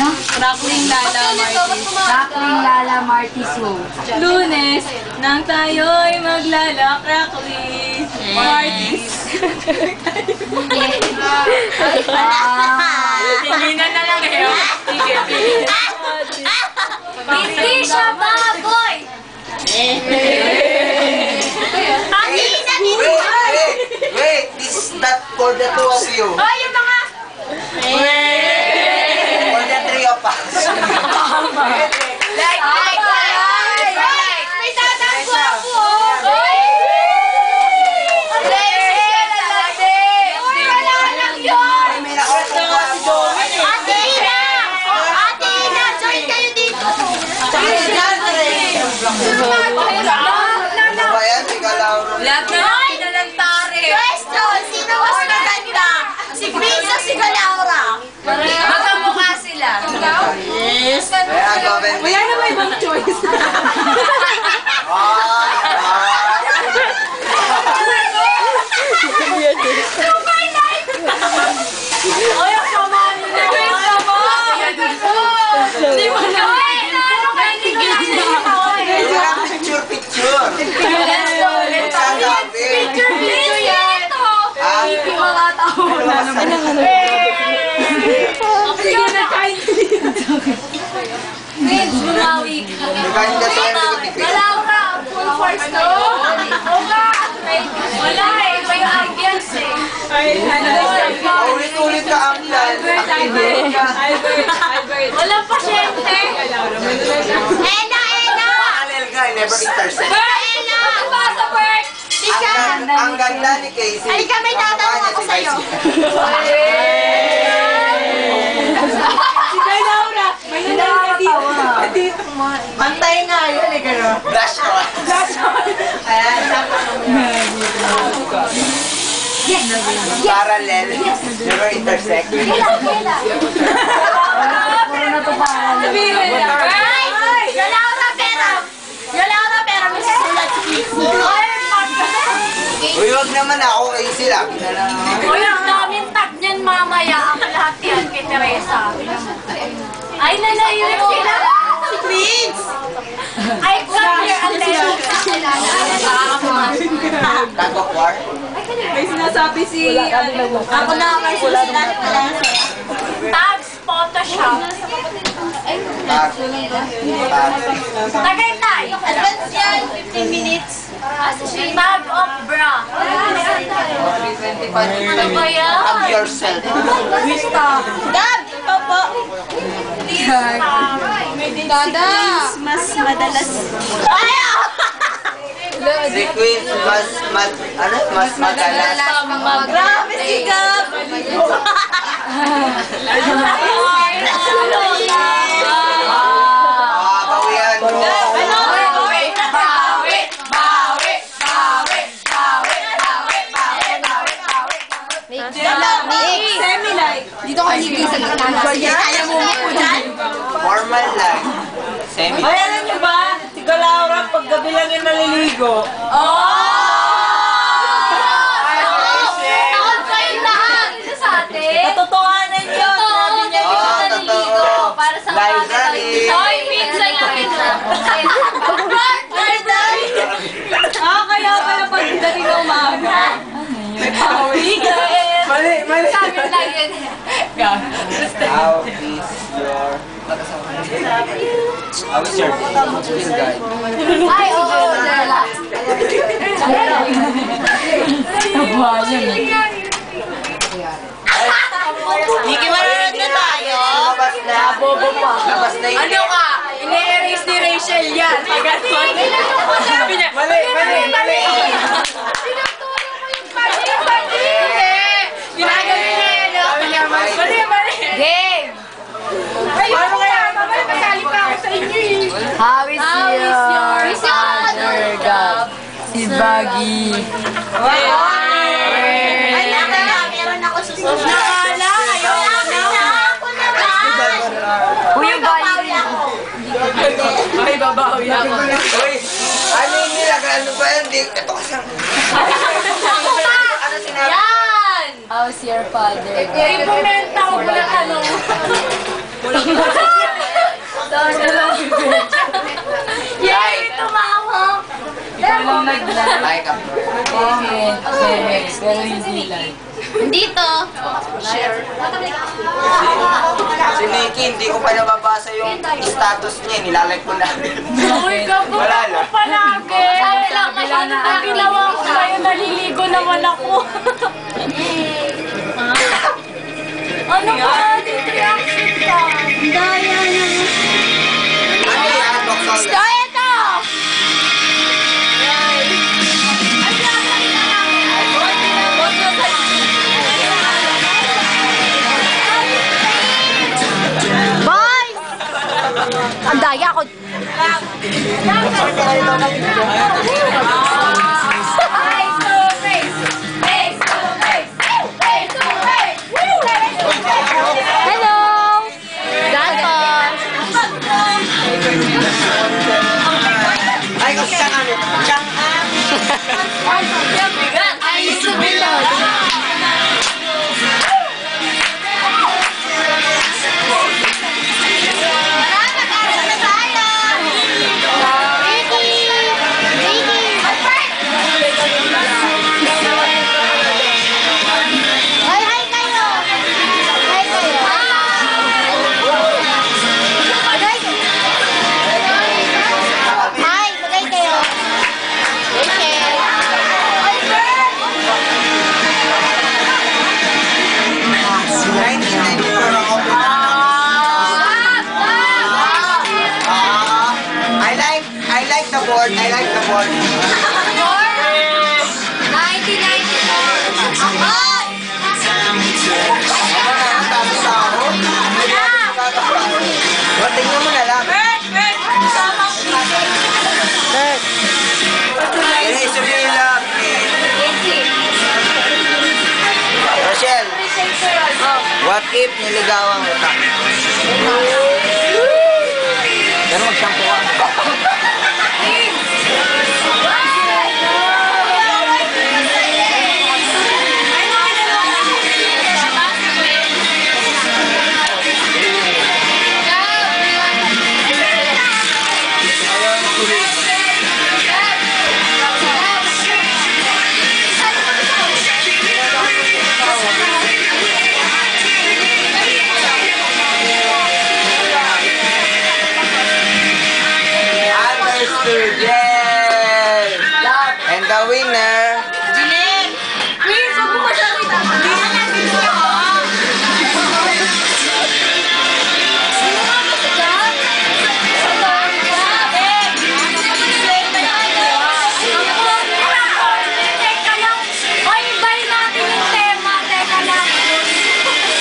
Ano? Crackling Lala Martis. Crackling Lala Martis Who. Lunes, nang tayo'y maglala, crackling Martis. Tinginan na lang eh. Sige, sige. Hindi siya baboy! Wait, this is not for the two of you. Oh, yung mga... For the three of us. Like, may tatanggo ako! Uy, wala lang yun! May nakuha ako. Ate Ina! Ate Ina, join kayo dito! Ano ba yan? Ika Laura. Lahat na lang pinalantari. Question! Sino mas maganda? Si Chris o si Galaura? Magkamukha sila. Yes! Wala na ba ibang choice? Super life! Ay, ang sama nyo na. Hindi mo na. Picture. Isang gabi. Picture yan! Hindi mga tao. Sige na, kain. Vince, bumawi ka. Nagkain ka tayo ng tipid. Galaura, full force to. Wala eh, iba yung ambience eh. Ulit-ulit ka ang plan. Walang pasyente. Ena! Alel ka, never intersect. Ena! Pasa, Bert! Ang ganda ni Casey. Halika, may tatanong ako sa'yo. Si Laura, may nalala dito. Pantay nga yun eh, gano'n. Blush on. Ayan, Parallel. Never intersect. puro na to parang. Sabihin mo na. Galaura, pero may susulat si Casey. Uy, wag naman ako Casey. Lagi na lang. Uy, ang daming tag niyan mamaya. Ang lahat yan kay Teresa. Ay, nalayon sila. Si Queens! I come here already. Tagok war. May sinasabi si... Ako na ang susulat. Tags Photoshop. Tagaytay. Advance yan. 15 minutes. Tag of bra. Ano ba yan? Hug yourself. Gab! Popo! Dada! Mas madalas. Ayaw! Si Queen, mas madalas. Grabe si Gab! Bawian mo. Dito ka hindi sa gitna. Kaya mo mo dyan? Formal lang. Semi. Ay, alam niyo ba? Si Galaura, pag gabi lang yung naliligo. Takot kayong lahat sa atin. Katotohanan yun. Sabi niya, Totoo. Para sa Library. Hoy, pinsa niya pinsa. Library. Kaya pala pagdating ng umaga. May pawis. Mali. Sabi lang yun. How is your... How is your field guide? Ay, oo. Niki, manonood na tayo. Labas na. Bobo pa. Labas na yun. Ano ka? Ine-erase ni Rachel yan. Pagkatapos. Sabi niya, Mali. Tinuturo ko yung mali. ginagawa niya. Mali. Game! Paano kaya? Mamaya kasali pa ako sa inyo eh. How is your father, God? Si Baggy. Ay, meron ako susunod. Nakala, ayaw ko na. Ako naman. Uy, yung Baggy. Ay, babawi ako. Uy, ano yung nilagay? Ano ba yan? Ito kasi ang... Ano sinabi? Yan! How's your father? Implementa ko muna tanong. Yay, tumawag. Walang nag-like. Like up. Comment. Share. Pero hindi like. Dito. Si Nikki, hindi ko pa nababasa yung status niya. Nilalike ko na. Uy, gago Wala ako na. palagi. Sabi lang masyado na ginawa ko kayo, naliligo naman ako. Ano ba? Dito reaction ka. Daya naman. Ano yan? Boxol. Ito! Boys! Ang daya ko. Hello! Gatos! Ay, kasi siyang ano? Siyang Ay, sumunod. I like the board. 1994. Tingnan mo na lang. Sabihin lang. Rochelle, what if niligawan kita? Pero mag-shampoo ka.